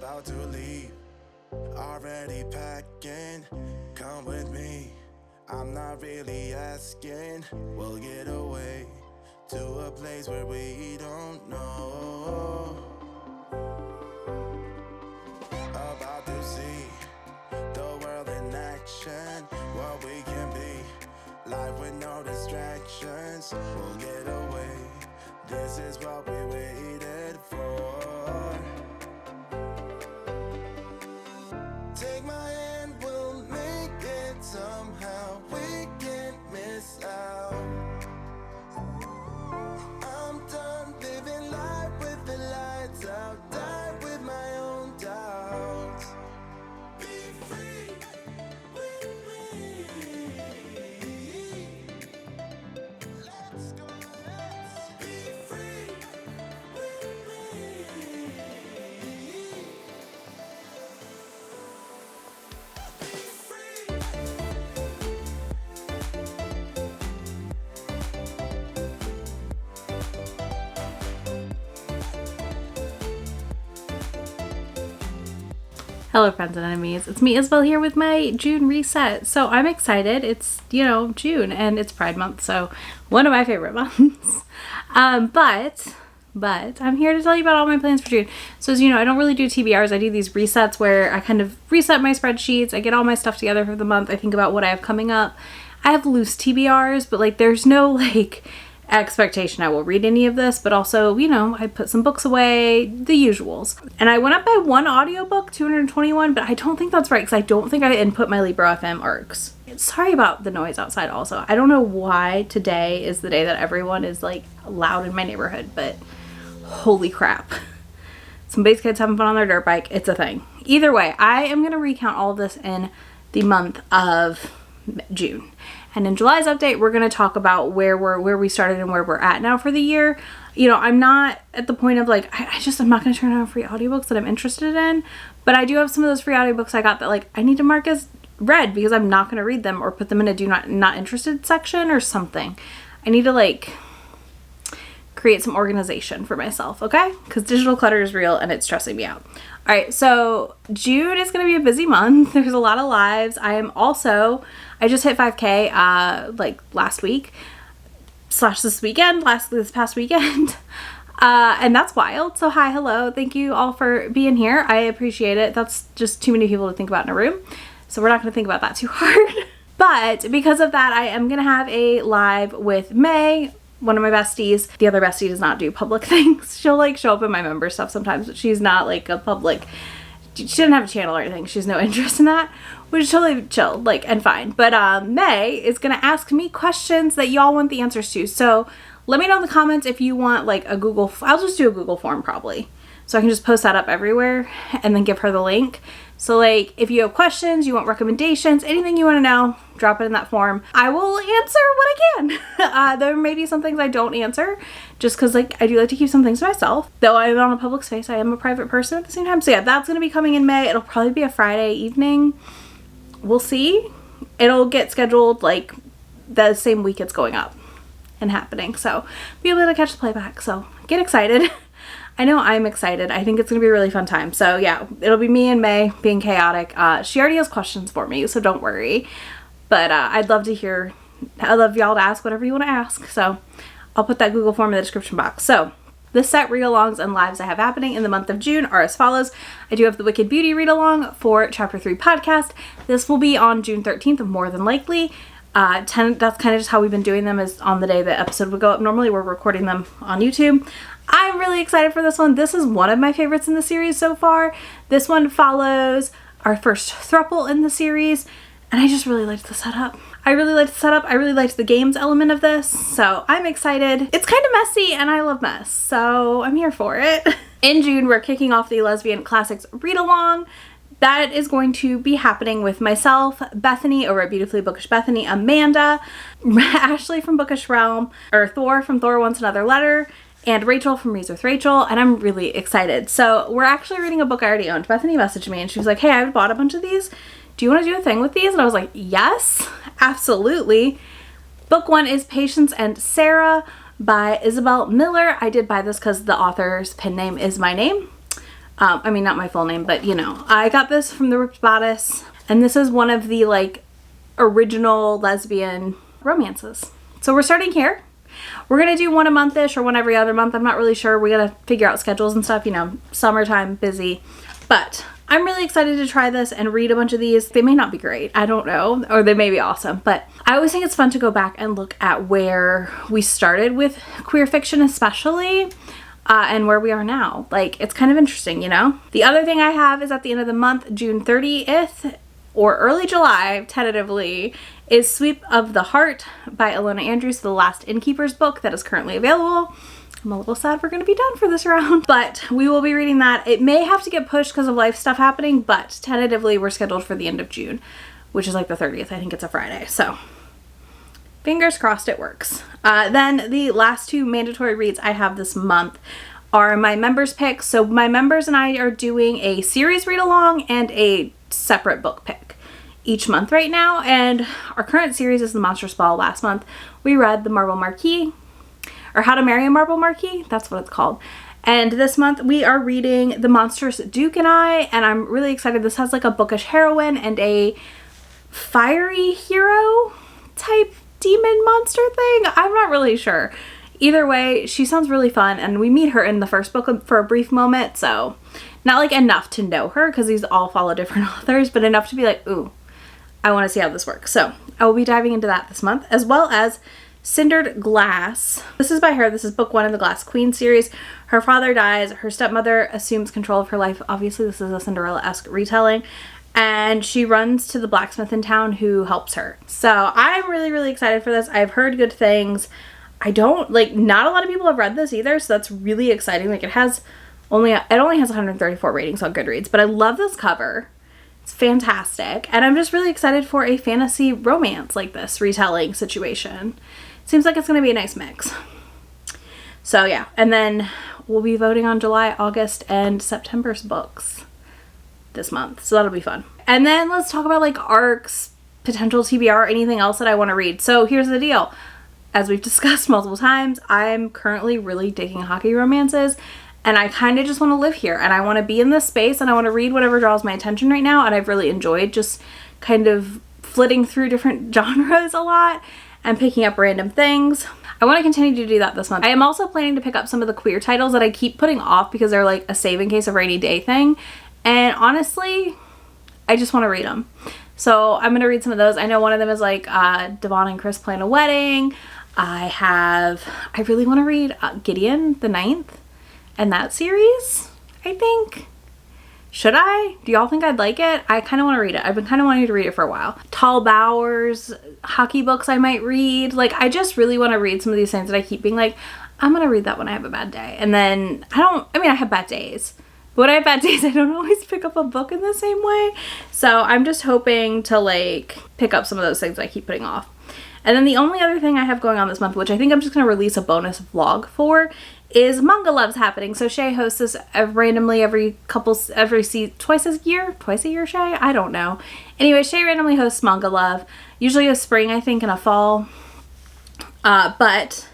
About to leave, already packing. Come with me, I'm not really asking. We'll get away to a place where we don't know. About to see the world in action, what we can be, life with no distractions. We'll get away, this is what we waited for. Take my hand, we'll make it somehow. We can't miss out. I'm done living life with the lights out. Die with my own doubts. Be free with me. Let's go, let's be free with me. Hello friends and enemies, it's me Isabel here with my June reset. So I'm excited. It's, June and it's Pride Month, so one of my favorite months. But I'm here to tell you about all my plans for June. So as you know, I don't really do TBRs. I do these resets where I kind of reset my spreadsheets. I get all my stuff together for the month. I think about what I have coming up. I have loose TBRs, but there's no expectation I will read any of this, but also, I put some books away, the usuals. And I went up by one audiobook, 221, but I don't think that's right because I don't think I input my Libro FM arcs. Sorry about the noise outside also. I don't know why today is the day that everyone is loud in my neighborhood, but holy crap. Some base kids having fun on their dirt bike. It's a thing. Either way, I am going to recount all of this in the month of June. And in July's update, we're going to talk about where we started and where we're at now for the year. I'm not at the point of I'm not going to turn on free audiobooks that I'm interested in, but I do have some of those free audiobooks I got that I need to mark as read because I'm not going to read them or put them in a do not interested section or something. I need to create some organization for myself, okay? Because digital clutter is real and it's stressing me out. All right, so June is going to be a busy month. There's a lot of lives. I just hit 5K last week / this past weekend. And that's wild. So hi, hello. Thank you all for being here. I appreciate it. That's just too many people to think about in a room. So we're not going to think about that too hard. But because of that, I am going to have a live with May, one of my besties. The other bestie does not do public things. She'll show up in my member stuff sometimes, but she's not a public, she doesn't have a channel or anything. She has no interest in that, which is totally chill, and fine. But May is gonna ask me questions that y'all want the answers to. So let me know in the comments if you want a Google, I'll just do a Google form probably. So I can just post that up everywhere and then give her the link. So if you have questions, you want recommendations, anything you want to know, drop it in that form. I will answer what I can. There may be some things I don't answer just because I do like to keep some things to myself. Though I'm on a public space, I am a private person at the same time. So yeah, that's going to be coming in May. It'll probably be a Friday evening. We'll see. It'll get scheduled the same week it's going up and happening. So be able to catch the playback. So get excited. I know I'm excited. I think it's going to be a really fun time. So yeah, it'll be me and May being chaotic. She already has questions for me, so don't worry. But I'd love y'all to ask whatever you want to ask. So I'll put that Google form in the description box. So the set read-alongs and lives I have happening in the month of June are as follows. I do have the Wicked Beauty read-along for Chapter 3 podcast. This will be on June 13th, more than likely. That's kind of just how we've been doing them, is on the day the episode would go up. Normally we're recording them on YouTube. I'm really excited for this one. This is one of my favorites in the series so far. This one follows our first throuple in the series, and I just really liked the setup. I really liked the games element of this, so I'm excited. It's kind of messy, and I love mess, so I'm here for it. In June, we're kicking off the Lesbian Classics Readalong. That is going to be happening with myself, Bethany over at Beautifully Bookish Bethany, Amanda, Ashley from Bookish Realm, or Thor from Thor Wants Another Letter, and Rachel from Reads with Rachel, and I'm really excited. So we're actually reading a book I already owned. Bethany messaged me and she was like, hey, I bought a bunch of these. Do you want to do a thing with these? And I was like, yes, absolutely. Book one is Patience and Sarah by Isabel Miller. I did buy this because the author's pen name is my name. I mean, not my full name, but you know, I got this from the Ripped Bodice, and this is one of the like original lesbian romances. So we're starting here. We're gonna do one a month-ish or one every other month. I'm not really sure. We gotta figure out schedules and stuff, you know, summertime, busy. But I'm really excited to try this and read a bunch of these. They may not be great, I don't know, or they may be awesome, but I always think it's fun to go back and look at where we started with queer fiction especially, and where we are now. Like, it's kind of interesting, you know? The other thing I have is at the end of the month, June 30th, or early July, tentatively, is Sweep of the Heart by Ilona Andrews, the last Innkeeper's book that is currently available. I'm a little sad we're going to be done for this round, but we will be reading that. It may have to get pushed because of life stuff happening, but tentatively we're scheduled for the end of June, which is like the 30th. I think it's a Friday, so fingers crossed it works. Then the last two mandatory reads I have this month are my members picks. So my members and I are doing a series read along and a separate book pick each month right now, and our current series is The Monstrous Ball. Last month we read The Marble Marquis, or How to Marry a Marble Marquis, that's what it's called. And this month we are reading The Monstrous Duke and I, and I'm really excited. This has like a bookish heroine and a fiery hero type demon monster thing. I'm not really sure. Either way, she sounds really fun, and we meet her in the first book for a brief moment, so not like enough to know her because these all follow different authors, but enough to be like, ooh, I want to see how this works. So I will be diving into that this month, as well as Cindered Glass. This is by her. This is book 1 in the Glass Queen series. Her father dies. Her stepmother assumes control of her life. Obviously, this is a Cinderella-esque retelling. And she runs to the blacksmith in town who helps her. So I'm really, really excited for this. I've heard good things. Not a lot of people have read this either, so that's really exciting. Like, it only has 134 ratings on Goodreads, but I love this cover. It's fantastic, and I'm just really excited for a fantasy romance like this retelling situation. Seems like it's going to be a nice mix. So yeah, and then we'll be voting on July, August, and September's books this month, so that'll be fun. And then let's talk about like arcs, potential TBR, anything else that I want to read. So here's the deal. As we've discussed multiple times, I'm currently really digging hockey romances, and I kind of just want to live here, and I want to be in this space, and I want to read whatever draws my attention right now, and I've really enjoyed just kind of flitting through different genres a lot and picking up random things. I want to continue to do that this month. I am also planning to pick up some of the queer titles that I keep putting off because they're like a save in case of rainy day thing, and honestly, I just want to read them. So I'm going to read some of those. I know one of them is like Devon and Chris Plan a Wedding. I really want to read Gideon the Ninth and that series, I think. Should I? Do y'all think I'd like it? I kind of want to read it. I've been kind of wanting to read it for a while. Tall Bowers, hockey books I might read. Like, I just really want to read some of these things that I keep being like, I'm going to read that when I have a bad day. And then I have bad days. But when I have bad days, I don't always pick up a book in the same way. So I'm just hoping to like pick up some of those things that I keep putting off. And then the only other thing I have going on this month, which I think I'm just going to release a bonus vlog for, is Manga Love's happening. So Shay hosts this randomly twice a year, Shay? I don't know. Anyway, Shay randomly hosts Manga Love, usually a spring, I think, and a fall. But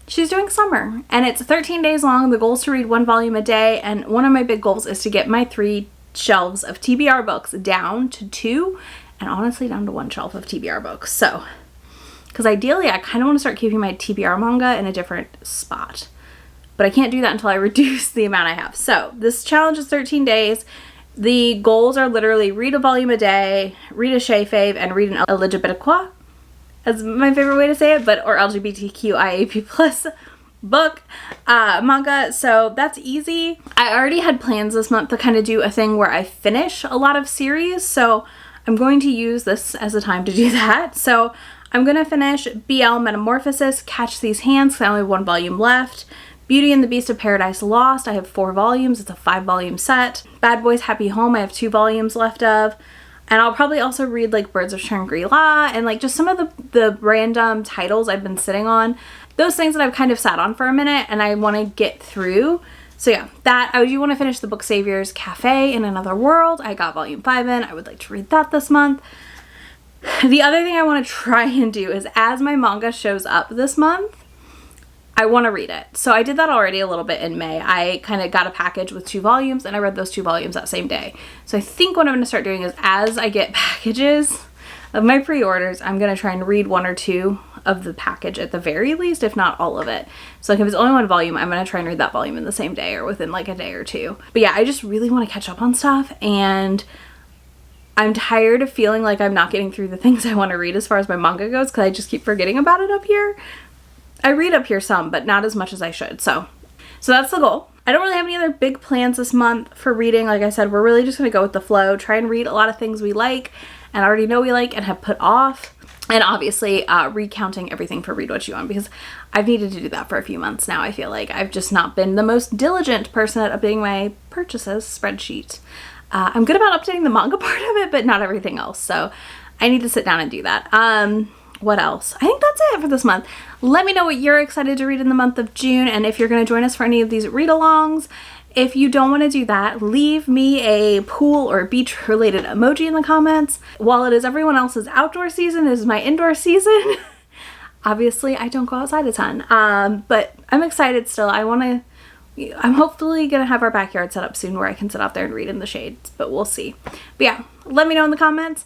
she's doing summer, and it's 13 days long. The goal is to read 1 volume a day, and one of my big goals is to get my 3 shelves of TBR books down to 2, and honestly down to 1 shelf of TBR books. So, because ideally I kind of want to start keeping my TBR manga in a different spot, but I can't do that until I reduce the amount I have. So this challenge is 13 days. The goals are literally read a volume a day, read a Shay fave, and read an LGBTQ, as my favorite way to say it, or LGBTQIAP plus book, manga. So that's easy. I already had plans this month to kind of do a thing where I finish a lot of series, so I'm going to use this as a time to do that. So I'm going to finish BL Metamorphosis, Catch These Hands, because I only have 1 volume left. Beauty and the Beast of Paradise Lost, I have 4 volumes. It's a 5-volume set. Bad Boys Happy Home, I have 2 volumes left of. And I'll probably also read like Birds of Shangri-La and like just some of the random titles I've been sitting on. Those things that I've kind of sat on for a minute and I want to get through. So yeah, I do want to finish the book Saviors Cafe in Another World. I got volume 5 in. I would like to read that this month. The other thing I want to try and do is as my manga shows up this month, I want to read it. So I did that already a little bit in May. I kind of got a package with 2 volumes and I read those 2 volumes that same day. So I think what I'm going to start doing is as I get packages of my pre-orders, I'm going to try and read 1 or 2 of the package at the very least, if not all of it. So like if it's only 1 volume, I'm going to try and read that volume in the same day or within like a day or 2. But yeah, I just really want to catch up on stuff, and I'm tired of feeling like I'm not getting through the things I want to read as far as my manga goes, because I just keep forgetting about it up here. I read up here some, but not as much as I should. So that's the goal. I don't really have any other big plans this month for reading. Like I said, we're really just going to go with the flow, try and read a lot of things we like and already know we like and have put off. And obviously recounting everything for Read What You Want, because I've needed to do that for a few months now. I feel like I've just not been the most diligent person at updating my purchases spreadsheet. I'm good about updating the manga part of it, but not everything else. So I need to sit down and do that. What else? I think that's it for this month. Let me know what you're excited to read in the month of June, and if you're going to join us for any of these read-alongs. If you don't want to do that, leave me a pool or beach related emoji in the comments. While it is everyone else's outdoor season, it is my indoor season. Obviously, I don't go outside a ton, but I'm excited still. I'm hopefully going to have our backyard set up soon where I can sit out there and read in the shades, but we'll see. But yeah, let me know in the comments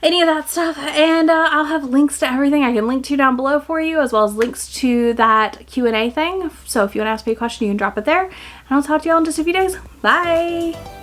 any of that stuff, and I'll have links to everything I can link to down below for you, as well as links to that Q&A thing. So if you want to ask me a question, you can drop it there, and I'll talk to y'all in just a few days. Bye!